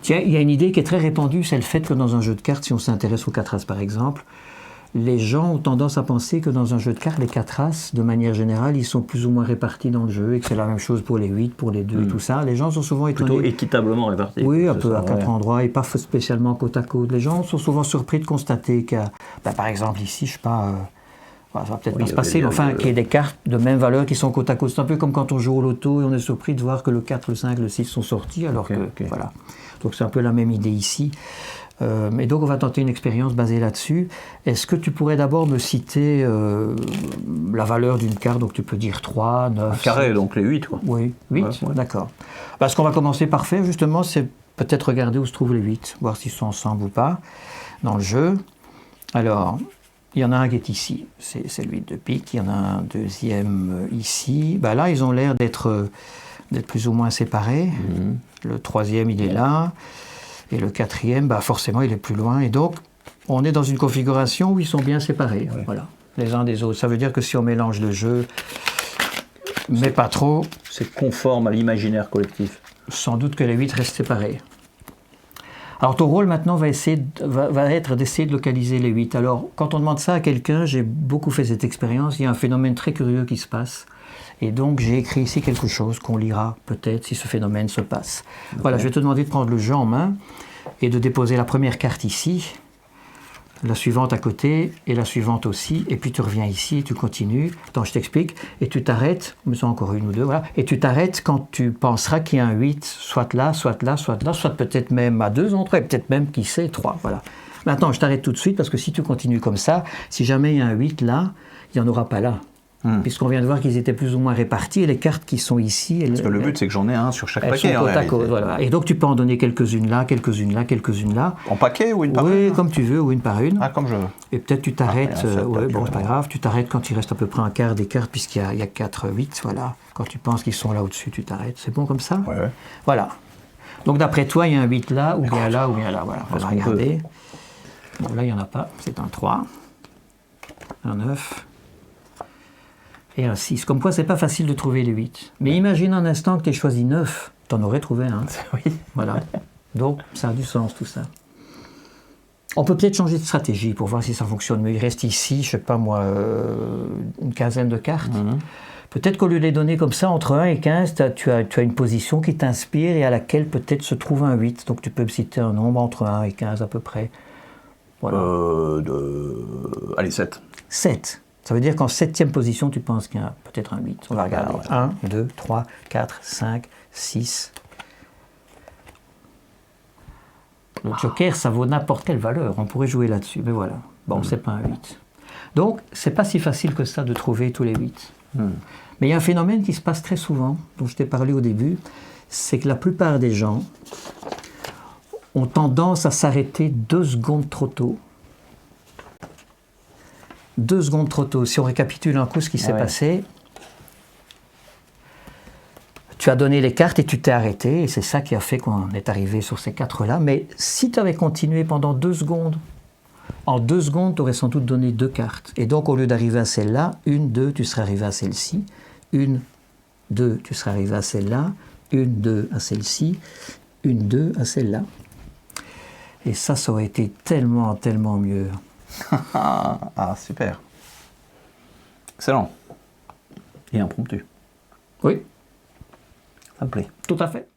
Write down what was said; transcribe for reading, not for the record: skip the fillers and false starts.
Tiens, il y a une idée qui est très répandue, c'est le fait que dans un jeu de cartes, si on s'intéresse aux 4 As par exemple, les gens ont tendance à penser que dans un jeu de cartes, les 4 As, de manière générale, ils sont plus ou moins répartis dans le jeu et que c'est la même chose pour les 8, pour les 2 et tout ça. Les gens sont souvent étonnés. Plutôt équitablement répartis. Oui, un peu à 4 endroits et pas spécialement côte à côte. Les gens sont souvent surpris de constater qu'il y a, par exemple ici, je sais pas, ça va peut-être pas se passer, mais enfin, qu'il y ait des cartes de même valeur qui sont côte à côte. C'est un peu comme quand on joue au loto et on est surpris de voir que le 4, le 5, le 6 sont sortis, alors voilà. Donc c'est un peu la même idée ici. Et donc on va tenter une expérience basée là-dessus. Est-ce que tu pourrais d'abord me citer la valeur d'une carte? Donc tu peux dire 3, 9... Un carré, 6. Donc les 8 quoi. Oui, 8, ouais. D'accord. Ce qu'on va commencer par faire justement, c'est peut-être regarder où se trouvent les 8, voir s'ils sont ensemble ou pas dans le jeu. Alors, il y en a un qui est ici, c'est le 8 de pique, il y en a un deuxième ici. Là, ils ont l'air d'être plus ou moins séparés. Le troisième, il est là. Et le quatrième, forcément, il est plus loin. Et donc, on est dans une configuration où ils sont bien séparés. Ouais. Voilà, les uns des autres. Ça veut dire que si on mélange le jeu, mais pas trop... C'est conforme à l'imaginaire collectif. Sans doute que les 8 restent séparés. Alors, ton rôle maintenant va être d'essayer de localiser les 8. Alors, quand on demande ça à quelqu'un, j'ai beaucoup fait cette expérience, il y a un phénomène très curieux qui se passe. Et donc, j'ai écrit ici quelque chose qu'on lira peut-être si ce phénomène se passe. Okay. Voilà, je vais te demander de prendre le jeu en main et de déposer la première carte ici, la suivante à côté et la suivante aussi. Et puis, tu reviens ici et tu continues. Attends, je t'explique. Et tu t'arrêtes, mais c'est encore une ou deux, voilà. Et tu t'arrêtes quand tu penseras qu'il y a un 8, soit là, soit là, soit là, soit peut-être même à 2 endroits, et peut-être même, qui sait, 3, voilà. Maintenant, je t'arrête tout de suite parce que si tu continues comme ça, si jamais il y a un 8 là, il n'y en aura pas là. Puisqu'on vient de voir qu'ils étaient plus ou moins répartis, et les cartes qui sont ici... Parce que le but, c'est que j'en ai un sur chaque paquet. Côte à côte, voilà. Et donc, tu peux en donner quelques-unes là, quelques-unes là, quelques-unes là. En paquet ou une par une? Oui, comme tu veux, ou une par une. Ah, comme je veux. Et peut-être tu t'arrêtes... c'est pas grave, tu t'arrêtes quand il reste à peu près un quart des cartes, puisqu'il y a 4, 8, voilà. Quand tu penses qu'ils sont là au-dessus, tu t'arrêtes. C'est bon comme ça? Ouais. Voilà. Donc, d'après toi, il y a un 8 là, ou bien là, ou bien là. Voilà, on va regarder. Bon, là, il n'y en a pas. C'est un 3, un 9... et un 6. Comme quoi, c'est pas facile de trouver les 8. Mais imagine un instant que tu aies choisi 9. Tu en aurais trouvé un. Oui. Voilà. Donc, ça a du sens, tout ça. On peut peut-être changer de stratégie pour voir si ça fonctionne. Mais il reste ici, je sais pas moi, une quinzaine de cartes. Peut-être qu'au lieu de les donner comme ça, entre 1 et 15, tu as une position qui t'inspire et à laquelle peut-être se trouve un 8. Donc, tu peux me citer un nombre entre 1 et 15 à peu près. Voilà. Allez, 7. 7. Ça veut dire qu'en 7e position, tu penses qu'il y a peut-être un 8. On va regarder. 1, 2, 3, 4, 5, 6. Le joker, ça vaut n'importe quelle valeur. On pourrait jouer là-dessus. Mais voilà. Bon, c'est pas un 8. Donc, c'est pas si facile que ça de trouver tous les 8. Mais il y a un phénomène qui se passe très souvent, dont je t'ai parlé au début, c'est que la plupart des gens ont tendance à s'arrêter 2 secondes trop tôt. 2 secondes trop tôt. Si on récapitule un coup ce qui s'est passé, tu as donné les cartes et tu t'es arrêté, et c'est ça qui a fait qu'on est arrivé sur ces 4-là. Mais si tu avais continué pendant 2 secondes, en 2 secondes, tu aurais sans doute donné 2 cartes. Et donc, au lieu d'arriver à celle-là, 1, 2, tu serais arrivé à celle-ci. 1, 2, tu serais arrivé à celle-là. 1, 2, à celle-ci. 1, 2, à celle-là. Et ça aurait été tellement, tellement mieux. Ah, super. Excellent. Et impromptu. Oui. Ça me plaît. Tout à fait.